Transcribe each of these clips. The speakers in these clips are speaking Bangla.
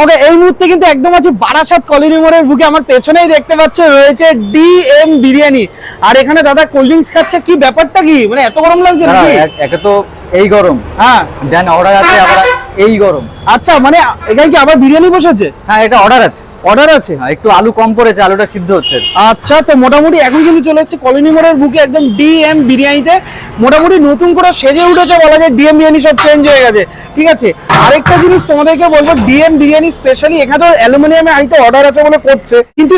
ওকে, এই মুহূর্তে কিন্তু একদম আছে বারাসাত কলোনি মোড়ের বুকে, আমার পেছনেই দেখতে পাচ্ছ রয়েছে ডিএম বিরিয়ানি। আর এখানে দাদা কোল্ড ড্রিঙ্কস খাচ্ছে, কি ব্যাপারটা কি, মানে এত গরম লাগছে নাকি? একে তো এই গরম, হ্যাঁ দেন অর্ডার আছে আবার এই গরম। আচ্ছা, মানে এখানে কি আবার বিরিয়ানি বসেছে? হ্যাঁ, এটা অর্ডার আছে। অর্ডার আছে, হ্যাঁ, একটু আলু কম পড়েছে, আলুটা সিদ্ধ হচ্ছে। আচ্ছা। তো মোটামুটি এখন কিন্তু চলে এসেছে কলোনি মোড়ের বুকে একদম ডিএম বিরিয়ানিতে। মোটামুটি নতুন করে সেজে উঠেছে বলা যায়, ডিএম বিরিয়ানি সব চেঞ্জ হয়ে গেছে, ঠিক আছে। আরেকটা জিনিস তোমাদেরকে বলবো, ডিএম বিরিয়ানি স্পেশালি এখানে তো অ্যালুমিনিয়ামে হাঁড়িতে অর্ডার আছে বলে করছে, কিন্তু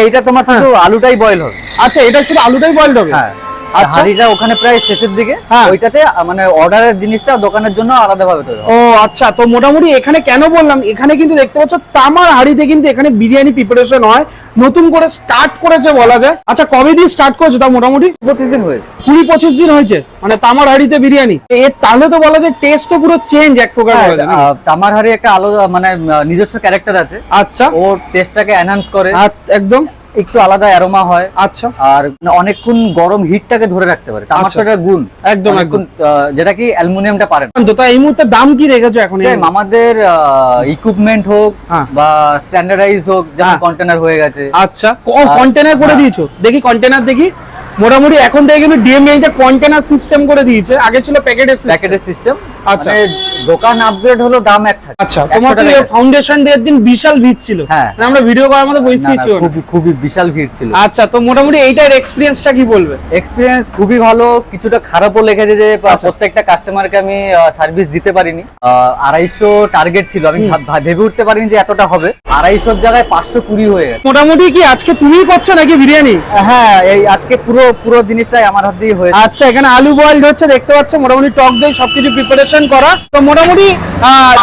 এইটা তোমার শুধু আলুটাই বয়েল হবে। আচ্ছা, এটা শুধু আলুটাই বয়েলড হবে? হ্যাঁ, আচ্ছা। হাঁড়িটা ওখানে প্রায় শেষের দিকে, হ্যাঁ। ওইটাতে মানে অর্ডারের জিনিসটা দোকানের জন্য আলাদা ভাবে তৈরি হবে। ও আচ্ছা, তো মোটামুটি এখানে কেন বললাম, এখানে কিন্তু দেখতে পাচ্ছ তামার হাঁড়িতে কিন্তু এখানে বিরিয়ানি প্রিপারেশন হয়, নতুন করে স্টার্ট করেছে বলা যায়। আচ্ছা, কবে দিয়ে স্টার্ট করেছে তা? মোটামুটি 25 দিন হয়েছে। 20-25 দিন হয়েছে, মানে তামার হাঁড়িতে বিরিয়ানি। এর তাহলে তো বলা যায় টেস্ট তো পুরো চেঞ্জ এক প্রকার বলা যায়, নাকি? তামার হাঁড়ি একটা আলাদা মানে নিজস্ব ক্যারেক্টার আছে। আচ্ছা, ও টেস্টটাকে এনহান্স করে, একদম একটু আলাদা অ্যারোমা হয়। আচ্ছা, আর অনেকক্ষণ গরম হিটটাকে ধরে রাখতে পারে। তামার তো একটা গুণ, একদম অনেকক্ষণ, যেটা কি অ্যালুমিনিয়ামটা পারে না। তো এই মুহূর্তে দাম কি রেখেছো এখন? Same, আমাদের ইকুইপমেন্ট হোক হ্যাঁ। বা স্ট্যান্ডার্ডাইজ হোক, যেমন হ্যাঁ। কন্টেনার হয়ে গেছে। আচ্ছা, কন্টেনার করে হ্যাঁ। দিয়েছো? দেখি কন্টেনার দেখি। মোটামুটি এখন থেকে কিন্তু ডিএমএইতে কন্টেনার সিস্টেম করে দিয়েছে, আগে ছিল প্যাকেটের সিস্টেম। আচ্ছা। মানে দোকান আপগ্রেড হলো, দাম এক থাকে। আচ্ছা, তোমার তো ফাউন্ডেশন দেওয়ার দিন বিশাল ভিড় ছিল। হ্যাঁ। মানে আমরা ভিডিও করার মতো বসেছি। খুবই বিশাল ভিড় ছিল। আচ্ছা, তো মোটামুটি এইটার এক্সপেরিয়েন্সটা কি বলবে? এক্সপেরিয়েন্স খুবই ভালো, কিছুটা খারাপও লেগেছে যে প্রত্যেকটা কাস্টমারকে আমি সার্ভিস দিতে পারিনি। 250 টার্গেট ছিল, আমি ভেবে উঠতে পারিনি যে এতটা হবে। 250 জায়গায় 520 হয়ে গেছে। মোটামুটি কি আজকে তুমিই করছো নাকি বিরিয়ানি? হ্যাঁ, এই আজকে পুরো জিনিসটাই আমার হাত দিয়ে হয়েছে। আচ্ছা, এখানে আলু বয়েলড হচ্ছে দেখতে পাচ্ছ, মোটামুটি টক দই সবকিছু প্রিপারেশন করা। তো মোটামুটি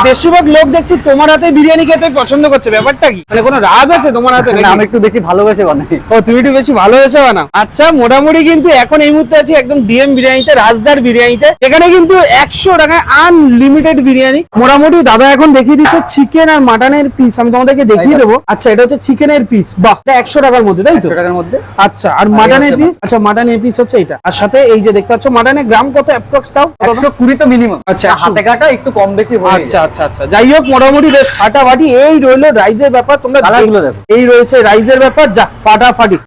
বেশিরভাগ লোক দেখছি তোমার হাতে বিরিয়ানি খেতে পছন্দ করছে, ব্যাপারটা কি, মানে কোনো রাজ আছে তোমার হাতে? না, আমি একটু বেশি ভালোবেসে বানাই। ও, তুমি একটু বেশি ভালোবেসে বানাও। আচ্ছা, মোটামুটি কিন্তু এখন এই মুহূর্তে আছি একদম ডিএম বিরিয়ানিতে, রাজদার বিরিয়ানিতে। এখানে কিন্তু 100 টাকায় আনলিমিটেড বিরিয়ানি। মোটামুটি দাদা এখন দেখিয়ে দিচ্ছে চিকেন আর মাটনের পিস, আমি তোমাদেরকে দেখিয়ে দেবো। আচ্ছা, এটা হচ্ছে চিকেনের পিস, বাহ, 100 টাকার মধ্যে, তাই তো? 100 টাকার মধ্যে। আচ্ছা, আর মাটনের পিস? আচ্ছা, মাটনের পিস হচ্ছে এটা, আর সাথে এই যে দেখতে পাচ্ছ মাটনের গ্রাম কত অ্যাপ্রক্স তাও? 120 তো মিনিমাম। আচ্ছা, হাতে কাটা একটু কম বেশি হয়। আচ্ছা আচ্ছা আচ্ছা, যাই হোক মোটামুটি বেশ ফাটাফাটি। এই রইলো রাইজের ব্যাপার, তোমরা কালারগুলো দেখো। এই রয়েছে রাইজের ব্যাপার, যা ফাটাফাটি।